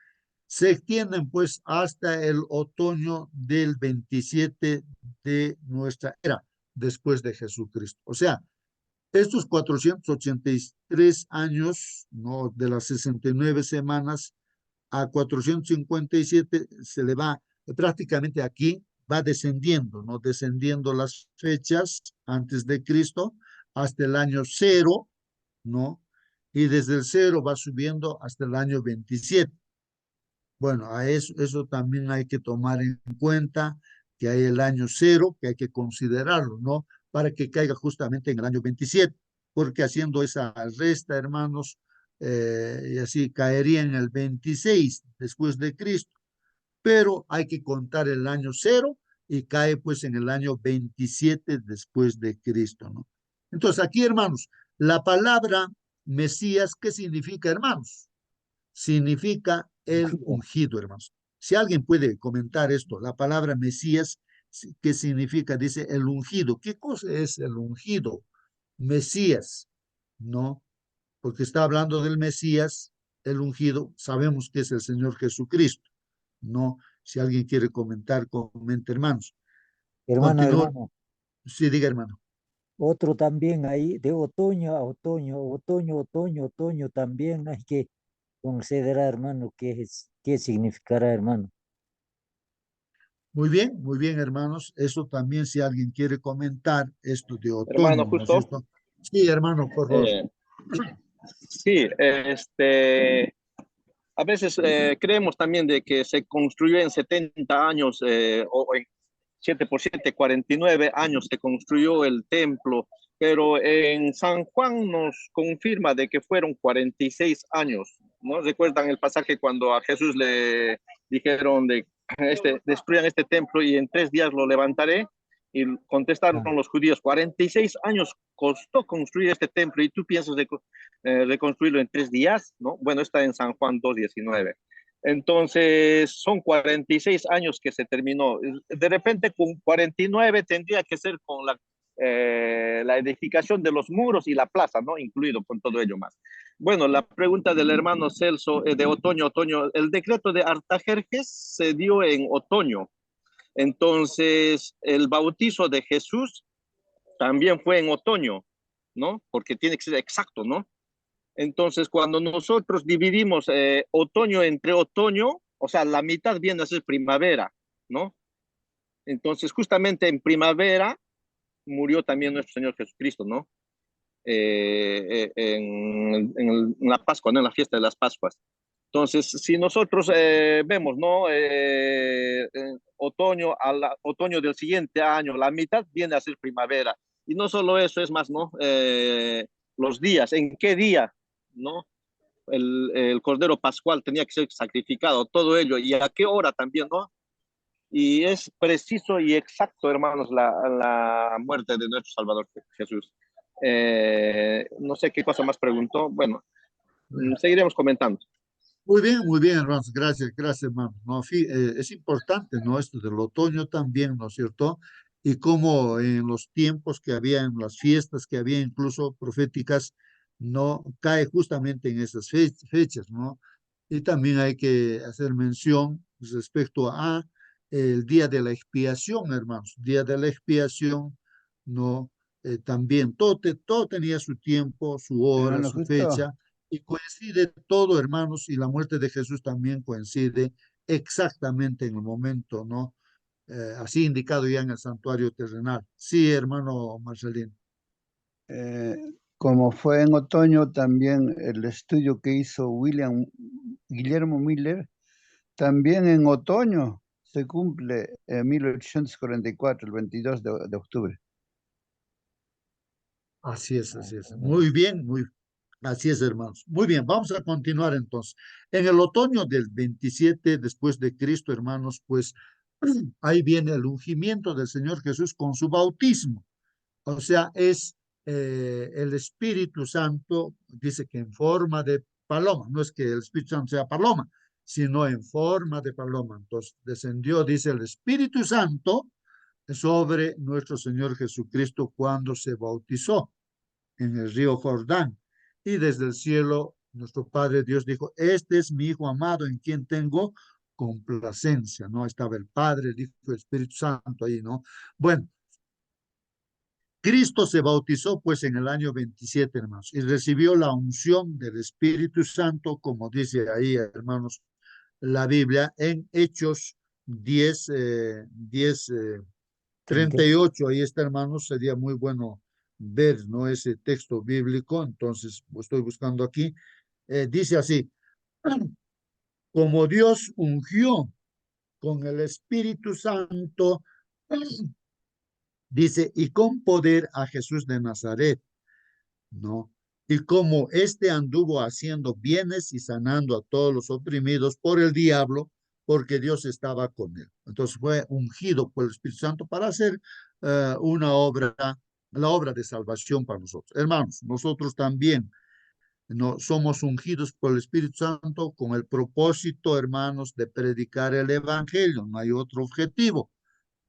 se extienden pues hasta el otoño del 27 de nuestra era, después de Jesucristo. O sea, estos 483 años, ¿no? De las 69 semanas a 457 se le va, prácticamente aquí va descendiendo, ¿no? Descendiendo las fechas antes de Cristo hasta el año 0, ¿no? Y desde el 0 va subiendo hasta el año 27. Bueno, a eso también hay que tomar en cuenta, que hay el año 0, que hay que considerarlo, ¿no? Para que caiga justamente en el año 27, porque haciendo esa resta, hermanos, y así caería en el 26 después de Cristo, pero hay que contar el año 0 y cae pues en el año 27 después de Cristo, ¿no? Entonces aquí, hermanos, la palabra Mesías, ¿qué significa, hermanos? Significa el ungido, hermanos. Si alguien puede comentar esto, la palabra Mesías, ¿qué significa? Dice el ungido. ¿Qué cosa es el ungido? Mesías, ¿no? Porque está hablando del Mesías, el ungido, sabemos que es el Señor Jesucristo, ¿no? Si alguien quiere comentar, comente, hermanos. Hermano, Continúo. hermano, Sí, diga, hermano. otro también ahí, de otoño a otoño, otoño, otoño, otoño, también hay que considerar, hermano, qué significará, hermano. Muy bien, hermanos. Eso también, si alguien quiere comentar esto de Hermano, otoño, ¿no es justo. cierto? Sí, hermano, por favor. Sí, a veces creemos también de que se construyó en 70 años o en 7 por 7, 49 años se construyó el templo, pero en San Juan nos confirma de que fueron 46 años. ¿No recuerdan el pasaje cuando a Jesús le dijeron de destruyan este templo y en 3 días lo levantaré? Y contestaron Ah, los judíos, 46 años costó construir este templo y tú piensas de reconstruirlo en 3 días, ¿no? Bueno, está en San Juan 2:19. Entonces, son 46 años que se terminó. De repente, con 49 tendría que ser con la edificación de los muros y la plaza, ¿no? Incluido con todo ello más. Bueno, la pregunta del hermano Celso de otoño. El decreto de Artajerjes se dio en otoño. Entonces, el bautizo de Jesús también fue en otoño, ¿no? Porque tiene que ser exacto, ¿no? Entonces, cuando nosotros dividimos otoño entre otoño, o sea, la mitad viene a ser primavera, ¿no? Entonces, justamente en primavera murió también nuestro Señor Jesucristo, ¿no? En la Pascua, ¿no? En la fiesta de las Pascuas. Entonces, si nosotros vemos, ¿no? Otoño del siguiente año, la mitad viene a ser primavera. Y no solo eso, es más, ¿no? Los días, ¿en qué día, ¿no? El Cordero Pascual tenía que ser sacrificado, todo ello, y a qué hora también, ¿no? Y es preciso y exacto, hermanos, la muerte de nuestro Salvador Jesús. No sé qué cosa más preguntó. Bueno, seguiremos comentando. Muy bien, hermanos. Gracias, gracias, hermano. No, es importante, ¿no? Esto del otoño también, ¿no es cierto? Y cómo en los tiempos que había, en las fiestas que había, incluso proféticas, no cae justamente en esas fechas, ¿no? Y también hay que hacer mención respecto a el día de la expiación, hermanos. Día de la expiación, ¿no? También todo tenía su tiempo, su hora, Hermano, su justo. fecha y coincide todo, hermanos, y la muerte de Jesús también coincide exactamente en el momento, ¿no? Así indicado ya en el santuario terrenal. Sí, hermano Marcelino. Eh, como fue en otoño, también el estudio que hizo Guillermo Miller, también en otoño se cumple en 1844, el 22 de octubre. Así es, así es. Muy bien, así es, hermanos. Muy bien, vamos a continuar entonces. En el otoño del 27 después de Cristo, hermanos, pues ahí viene el ungimiento del Señor Jesús con su bautismo. O sea, es el Espíritu Santo, dice que en forma de paloma, no es que el Espíritu Santo sea paloma, sino en forma de paloma. Entonces, descendió, dice el Espíritu Santo, sobre nuestro Señor Jesucristo cuando se bautizó en el río Jordán. Y desde el cielo, nuestro Padre Dios dijo, este es mi Hijo amado en quien tengo complacencia, ¿no? Estaba el Padre, el Hijo y el Espíritu Santo ahí, ¿no? Bueno, Cristo se bautizó pues en el año 27, hermanos, y recibió la unción del Espíritu Santo, como dice ahí, hermanos, la Biblia, en Hechos 10, 30. 38. Ahí está, hermanos, sería muy bueno ver, ¿no? Ese texto bíblico, entonces estoy buscando aquí. Dice así, como Dios ungió con el Espíritu Santo, dice, y con poder a Jesús de Nazaret, ¿no? Y como éste anduvo haciendo bienes y sanando a todos los oprimidos por el diablo, porque Dios estaba con él. Entonces fue ungido por el Espíritu Santo para hacer una obra, la obra de salvación para nosotros. Hermanos, nosotros también no somos ungidos por el Espíritu Santo con el propósito, hermanos, de predicar el Evangelio. No hay otro objetivo.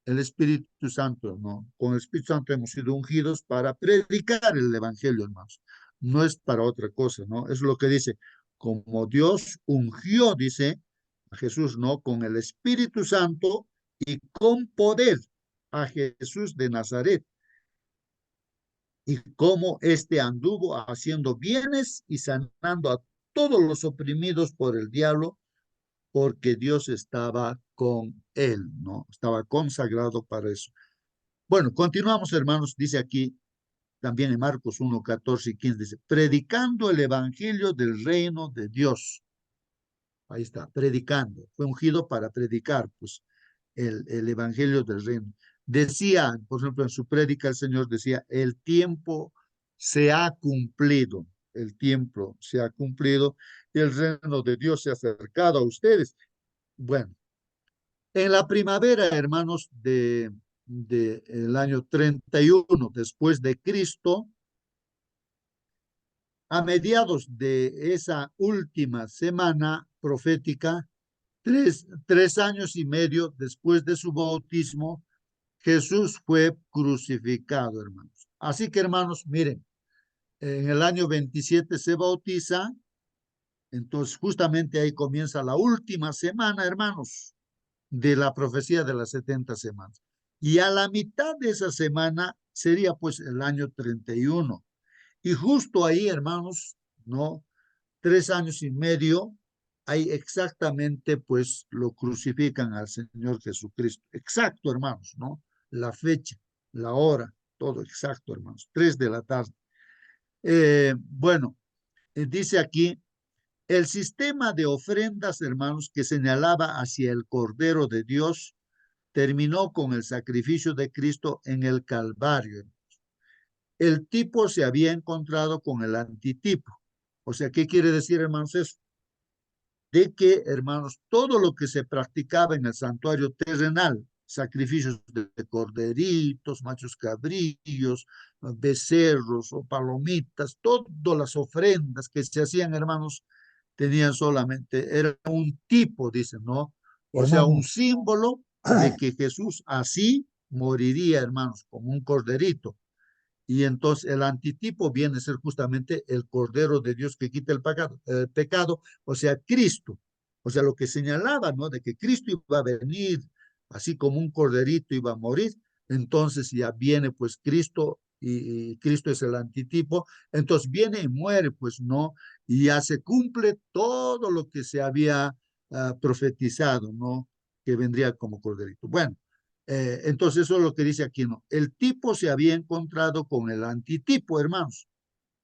El Espíritu Santo, ¿no? Con el Espíritu Santo hemos sido ungidos para predicar el Evangelio, hermanos. No es para otra cosa, ¿no? Es lo que dice, como Dios ungió, dice a Jesús, ¿no? Con el Espíritu Santo y con poder a Jesús de Nazaret y cómo éste anduvo haciendo bienes y sanando a todos los oprimidos por el diablo, porque Dios estaba con él, ¿no? Estaba consagrado para eso. Bueno, continuamos, hermanos, dice aquí también en Marcos 1, 14 y 15, dice, predicando el evangelio del reino de Dios. Ahí está, predicando. Fue ungido para predicar, pues, el evangelio del reino. Decía, por ejemplo, en su prédica el Señor decía, el tiempo se ha cumplido, el tiempo se ha cumplido y el reino de Dios se ha acercado a ustedes. Bueno, en la primavera, hermanos, el año 31 después de Cristo, a mediados de esa última semana profética, tres años y medio después de su bautismo, Jesús fue crucificado, hermanos. Así que, hermanos, miren, en el año 27 se bautiza, entonces justamente ahí comienza la última semana, hermanos, de la profecía de las 70 semanas. Y a la mitad de esa semana sería pues el año 31. Y justo ahí, hermanos, ¿no? 3 años y medio, ahí exactamente pues lo crucifican al Señor Jesucristo. Exacto, hermanos, ¿no? La fecha, la hora, todo exacto, hermanos. 3 de la tarde. Bueno, dice aquí, el sistema de ofrendas, hermanos, que señalaba hacia el Cordero de Dios, terminó con el sacrificio de Cristo en el Calvario. El tipo se había encontrado con el antitipo. O sea, ¿qué quiere decir, hermanos, eso? De que, hermanos, todo lo que se practicaba en el santuario terrenal, sacrificios de corderitos, machos cabrillos, becerros o palomitas, todas las ofrendas que se hacían, hermanos, tenían solamente, era un tipo, dicen, ¿no? O sea, un Hermano, símbolo de que Jesús así moriría, hermanos, como un corderito. Y entonces el antitipo viene a ser justamente el Cordero de Dios que quita el pecado, o sea, Cristo. O sea, lo que señalaba, ¿no? De que Cristo iba a venir, así como un corderito iba a morir. Entonces ya viene pues Cristo y Cristo es el antitipo. Entonces viene y muere, pues no. Y ya se cumple todo lo que se había profetizado, ¿no? Que vendría como corderito. Bueno. Entonces eso es lo que dice aquí, ¿no? El tipo se había encontrado con el antitipo, hermanos,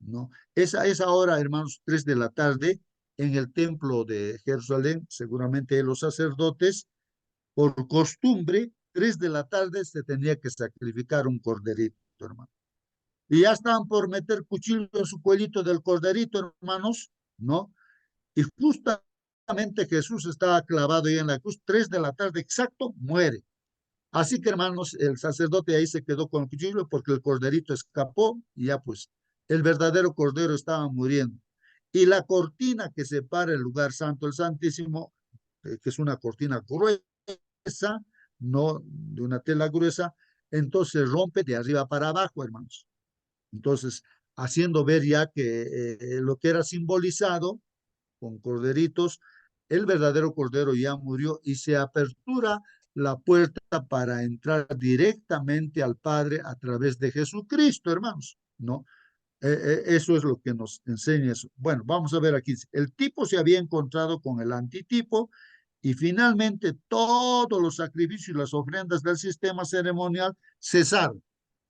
¿no? Esa hora, hermanos, 3 de la tarde, en el templo de Jerusalén, seguramente los sacerdotes, por costumbre, 3 de la tarde se tenía que sacrificar un corderito, hermano. Y ya estaban por meter cuchillo en su cuellito del corderito, hermanos, ¿no? Y justamente Jesús estaba clavado ahí en la cruz, 3 de la tarde, exacto, muere. Así que, hermanos, el sacerdote ahí se quedó con el cuchillo porque el corderito escapó y ya pues el verdadero cordero estaba muriendo. Y la cortina que separa el lugar santo, el santísimo, que es una cortina gruesa, no de una tela gruesa, entonces rompe de arriba para abajo, hermanos. Entonces, haciendo ver ya que lo que era simbolizado con corderitos, el verdadero cordero ya murió y se apertura la puerta para entrar directamente al Padre a través de Jesucristo, hermanos, ¿no? Eso es lo que nos enseña eso. Bueno, vamos a ver aquí. El tipo se había encontrado con el antitipo y finalmente todos los sacrificios y las ofrendas del sistema ceremonial cesaron.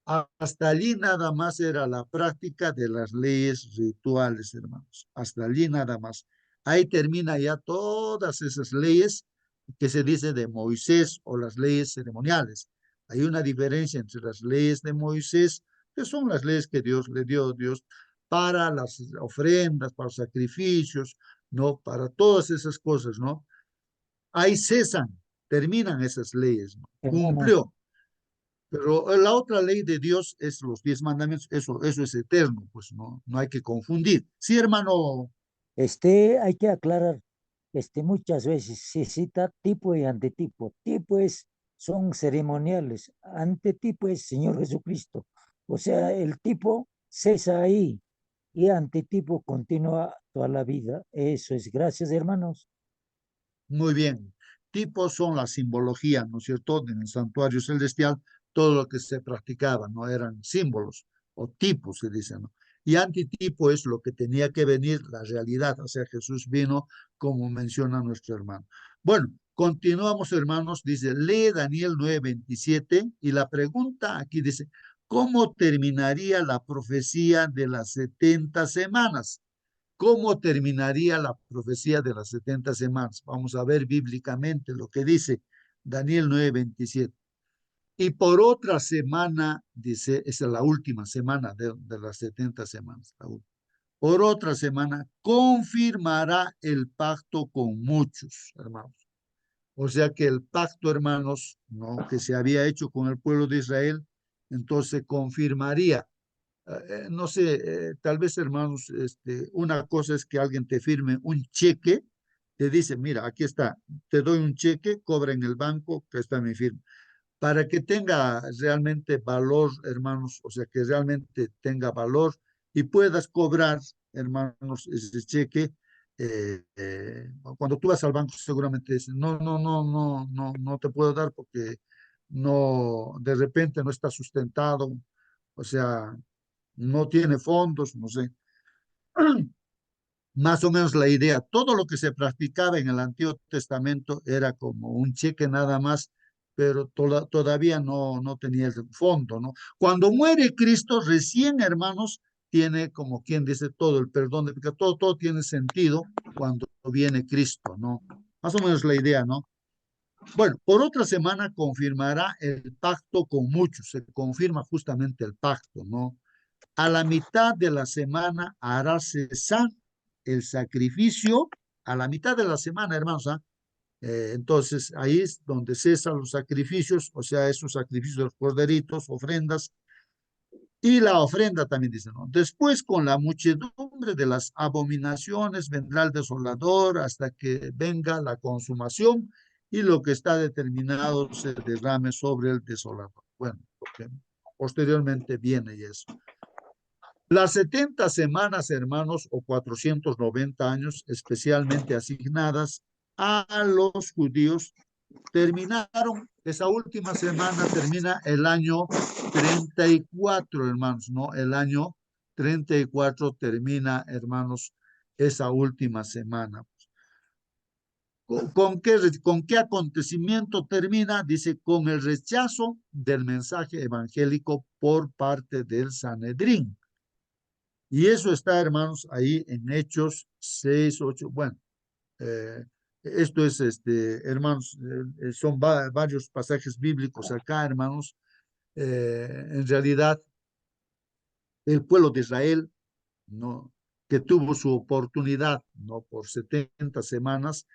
Hasta allí nada más era la práctica de las leyes rituales, hermanos. Hasta allí nada más. Ahí termina ya todas esas leyes que se dice de Moisés o las leyes ceremoniales. Hay una diferencia entre las leyes de Moisés, que son las leyes que Dios le dio a Dios para las ofrendas, para los sacrificios, ¿no? Para todas esas cosas, ¿no? Ahí cesan, terminan esas leyes, ¿no? hermano, Cumplió. Pero la otra ley de Dios es los 10 mandamientos, eso es eterno, pues no hay que confundir. Sí, hermano, hay que aclarar, muchas veces se cita tipo y antetipo. Son ceremoniales, antetipo es Señor Jesucristo. O sea, el tipo cesa ahí y antetipo continúa toda la vida. Eso es, gracias, hermanos. muy bien. Tipos son la simbología, ¿no es cierto?, en el santuario celestial todo lo que se practicaba, ¿no? Eran símbolos o tipos, se dice, ¿no? Y antitipo es lo que tenía que venir, la realidad. O sea, Jesús vino como menciona nuestro hermano. Bueno, continuamos, hermanos. Dice, lee Daniel 9:27 y la pregunta aquí dice, ¿cómo terminaría la profecía de las 70 semanas? ¿Cómo terminaría la profecía de las 70 semanas? Vamos a ver bíblicamente lo que dice Daniel 9:27. Y por otra semana, dice, esa es la última semana de las 70 semanas. Por otra semana, confirmará el pacto con muchos, hermanos. O sea que el pacto, hermanos, ¿no? Que se había hecho con el pueblo de Israel, entonces confirmaría. No sé, tal vez, hermanos, una cosa es que alguien te firme un cheque, te dice, mira, aquí está, te doy un cheque, cobra en el banco, que está mi firma. Para que tenga realmente valor, hermanos, o sea, que realmente tenga valor y puedas cobrar, hermanos, ese cheque. Cuando tú vas al banco, seguramente dicen, no te puedo dar porque no, de repente no está sustentado, o sea, no tiene fondos, no sé. Más o menos la idea, todo lo que se practicaba en el Antiguo Testamento era como un cheque nada más, pero todavía no tenía el fondo, ¿no? Cuando muere Cristo, recién, hermanos, tiene como quien dice todo el perdón de pecado, todo tiene sentido cuando viene Cristo, ¿no? Más o menos la idea, ¿no? Bueno, por otra semana confirmará el pacto con muchos, se confirma justamente el pacto, ¿no? A la mitad de la semana hará cesar el sacrificio, a la mitad de la semana, hermanos, ¿ah? Entonces ahí es donde cesan los sacrificios, o sea, esos sacrificios de los corderitos, ofrendas, y la ofrenda también dice, ¿no? Después con la muchedumbre de las abominaciones vendrá el desolador hasta que venga la consumación y lo que está determinado se derrame sobre el desolador. Bueno, porque posteriormente viene eso. Las 70 semanas, hermanos, o 490 años, especialmente asignadas a los judíos, terminaron, esa última semana termina el año 34, hermanos, ¿no? El año 34 termina, hermanos, esa última semana. ¿Con qué acontecimiento termina? Dice, con el rechazo del mensaje evangélico por parte del Sanedrín. Y eso está, hermanos, ahí en Hechos 6, 8. Bueno, esto es, hermanos, son varios pasajes bíblicos acá, hermanos. En realidad, el pueblo de Israel, ¿no? Que tuvo su oportunidad, ¿no? Por 70 semanas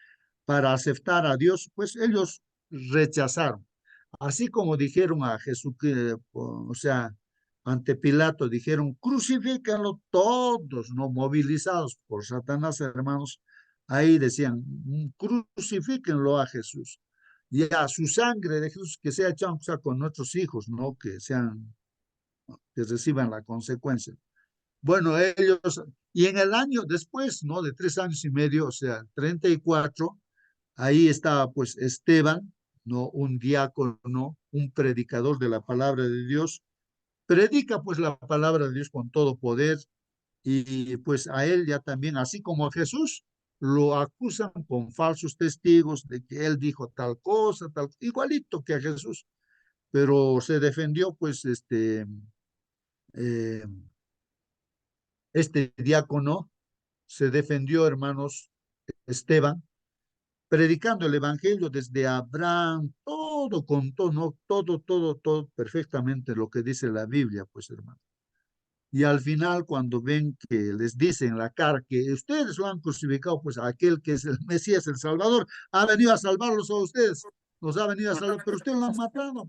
para aceptar a Dios, pues ellos rechazaron. Así como dijeron a Jesús, o sea, ante Pilato, dijeron, crucifícanlo todos, no movilizados por Satanás, hermanos. Ahí decían, crucifíquenlo a Jesús. Y a su sangre de Jesús que sea echada con nuestros hijos, no que sean, que reciban la consecuencia. Bueno, ellos, y en el año después, ¿no? De 3 años y medio, o sea, 34, ahí estaba pues Esteban, ¿no? Un diácono, un predicador de la palabra de Dios, predica pues la palabra de Dios con todo poder y pues a él ya también, así como a Jesús, lo acusan con falsos testigos de que él dijo tal cosa, tal, igualito que a Jesús, pero se defendió pues eh, este diácono, se defendió, hermanos, Esteban, predicando el evangelio desde Abraham, todo contó, ¿no? Todo perfectamente lo que dice la Biblia, pues, hermano. Y al final, cuando ven que les dicen en la cara que ustedes lo han crucificado, pues aquel que es el Mesías, el Salvador, ha venido a salvarlos a ustedes, nos ha venido a salvar, pero ustedes lo han matado.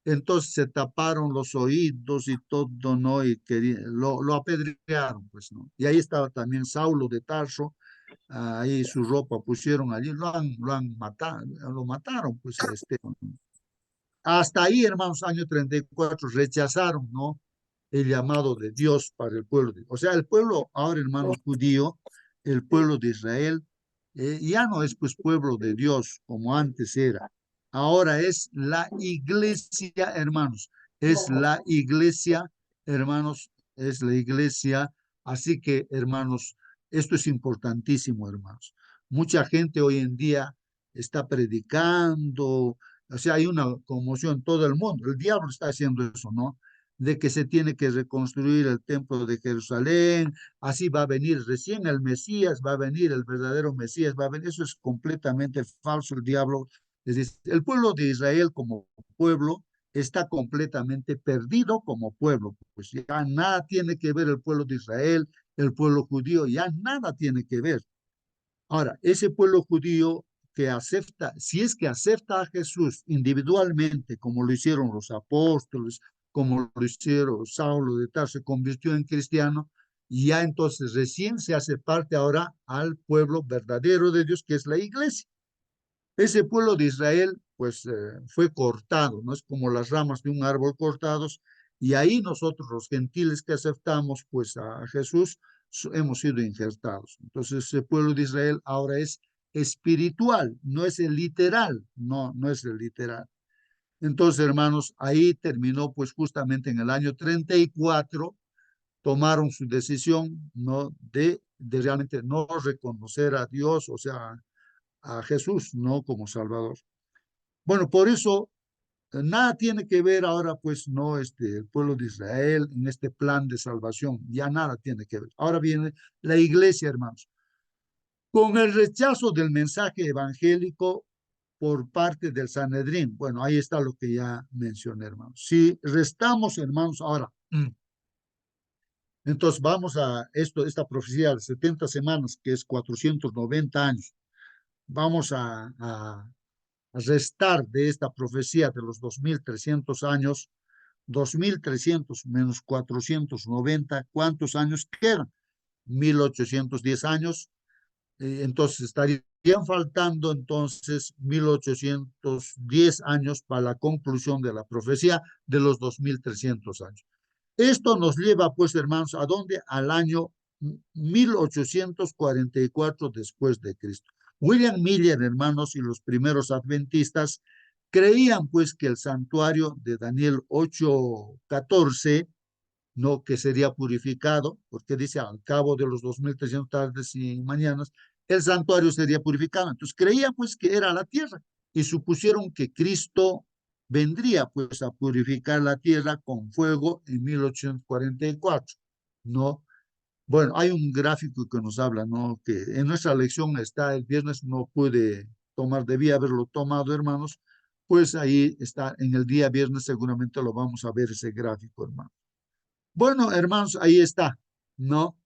Entonces se taparon los oídos y todo, ¿no? Y lo apedrearon, pues, ¿no? Y ahí estaba también Saulo de Tarso, ahí su ropa pusieron allí, lo han matado, lo mataron, pues, a Esteban. Hasta ahí, hermanos, año 34, rechazaron, ¿no? El llamado de Dios para el pueblo. O sea, el pueblo, ahora, hermanos, judío, el pueblo de Israel, ya no es pues pueblo de Dios como antes era. ahora es la iglesia, hermanos. Es la iglesia, hermanos, es la iglesia. Así que, hermanos, esto es importantísimo, hermanos. Mucha gente hoy en día está predicando, o sea, hay una conmoción en todo el mundo. El diablo está haciendo eso, ¿no? De que se tiene que reconstruir el templo de Jerusalén, así va a venir recién el Mesías, va a venir el verdadero Mesías, va a venir. Eso es completamente falso. El diablo, es decir, el pueblo de Israel como pueblo está completamente perdido como pueblo, pues ya nada tiene que ver el pueblo de Israel, el pueblo judío, ya nada tiene que ver. Ahora, ese pueblo judío que acepta, si es que acepta a Jesús individualmente, como lo hicieron los apóstoles, como lo hicieron Saulo de Tarso, se convirtió en cristiano, y ya entonces recién se hace parte ahora al pueblo verdadero de Dios, que es la iglesia. Ese pueblo de Israel, pues fue cortado, ¿no? Es como las ramas de un árbol cortados, y ahí nosotros, los gentiles que aceptamos, pues a Jesús, hemos sido injertados. Entonces, ese pueblo de Israel ahora es espiritual, no es el literal, no, no es el literal. Entonces, hermanos, ahí terminó, pues justamente en el año 34, tomaron su decisión, ¿no? De realmente no reconocer a Dios, o sea, a Jesús, no como Salvador. Bueno, por eso nada tiene que ver ahora, pues, no, el pueblo de Israel en este plan de salvación, ya nada tiene que ver. Ahora viene la iglesia, hermanos, con el rechazo del mensaje evangélico por parte del Sanedrín. Bueno, ahí está lo que ya mencioné, hermanos. Si restamos, hermanos, ahora, entonces vamos a esta profecía de 70 semanas, que es 490 años. Vamos a restar de esta profecía de los 2300 años, 2300 menos 490, ¿cuántos años quedan? 1810 años. Entonces estarían faltando entonces 1810 años para la conclusión de la profecía de los 2300 años. Esto nos lleva, pues, hermanos, ¿a dónde? Al año 1844 después de Cristo. William Miller, hermanos, y los primeros adventistas creían, pues, que el santuario de Daniel 8:14, no, que sería purificado, porque dice al cabo de los 2300 tardes y mañanas, el santuario sería purificado. Entonces creían, pues, que era la tierra, y supusieron que Cristo vendría, pues, a purificar la tierra con fuego en 1844, ¿no? Bueno, hay un gráfico que nos habla, ¿no? Que en nuestra lección está el viernes, no pude tomar, debía haberlo tomado, hermanos, pues ahí está, en el día viernes seguramente lo vamos a ver ese gráfico, hermano. Bueno, hermanos, ahí está, ¿no?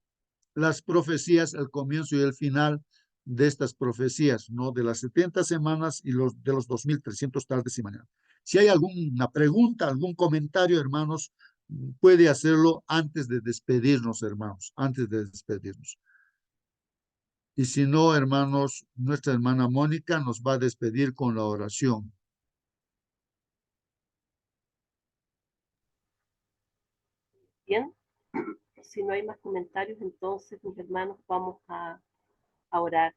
Las profecías, el comienzo y el final de estas profecías, ¿no? De las 70 semanas y de los 2300 tardes y mañanas. Si hay alguna pregunta, algún comentario, hermanos, puede hacerlo antes de despedirnos, hermanos, antes de despedirnos. Y si no, hermanos, nuestra hermana Mónica nos va a despedir con la oración. Bien, si no hay más comentarios, entonces, mis hermanos, vamos a orar.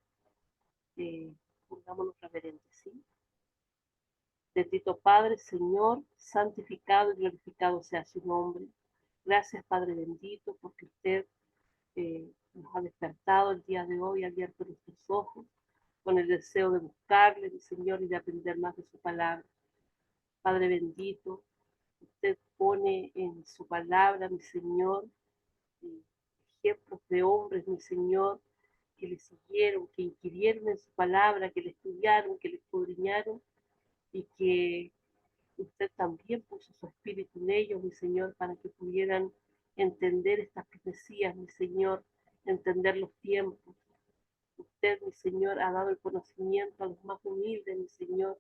Pongámonos reverentes, ¿sí? Bendito Padre, Señor, santificado y glorificado sea su nombre. Gracias, Padre bendito, porque usted nos ha despertado el día de hoy, ha abierto nuestros ojos con el deseo de buscarle, mi Señor, y de aprender más de su palabra. Padre bendito, usted pone en su palabra, mi Señor, ejemplos de hombres, mi Señor, que le siguieron, que inquirieron en su palabra, que le estudiaron, que le escudriñaron, y que usted también puso su espíritu en ellos, mi Señor, para que pudieran entender estas profecías, mi Señor, entender los tiempos. Usted, mi Señor, ha dado el conocimiento a los más humildes, mi Señor,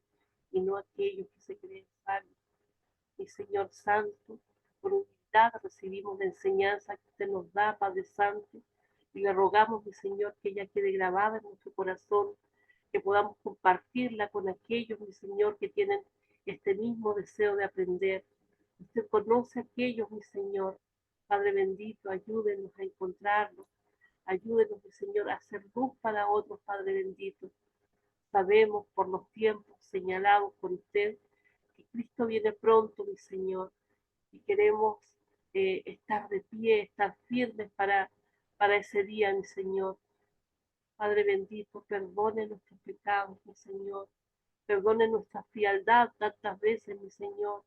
y no a aquellos que se creen sabios. Mi Señor Santo, por humildad recibimos la enseñanza que usted nos da, Padre Santo, y le rogamos, mi Señor, que ella quede grabada en nuestro corazón, que podamos compartirla con aquellos, mi Señor, que tienen este mismo deseo de aprender. Usted conoce a aquellos, mi Señor. Padre bendito, ayúdenos a encontrarlos. Ayúdenos, mi Señor, a hacer luz para otros, Padre bendito. Sabemos por los tiempos, señalados por usted, que Cristo viene pronto, mi Señor, y queremos estar de pie, estar firmes para ese día, mi Señor. Padre bendito, perdone nuestros pecados, mi Señor. Perdone nuestra frialdad tantas veces, mi Señor.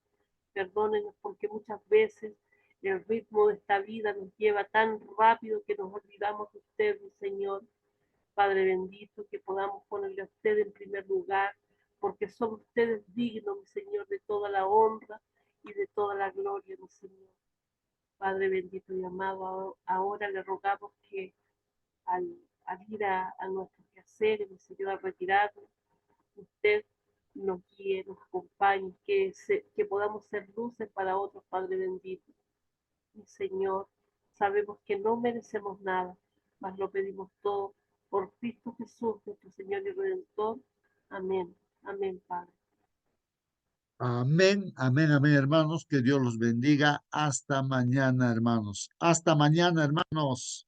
Perdónenos porque muchas veces el ritmo de esta vida nos lleva tan rápido que nos olvidamos de usted, mi Señor. Padre bendito, que podamos ponerle a usted en primer lugar, porque son ustedes dignos, mi Señor, de toda la honra y de toda la gloria, mi Señor. Padre bendito y amado, ahora le rogamos que al ir a nuestros quehaceres, mi Señor, al retirarnos, usted nos guíe, nos acompañe, que podamos ser luces para otros, Padre bendito. Mi Señor, sabemos que no merecemos nada, mas lo pedimos todo por Cristo Jesús, nuestro Señor y Redentor. Amén. Amén, Padre. Amén, amén, amén, hermanos. Que Dios los bendiga. Hasta mañana, hermanos. Hasta mañana, hermanos.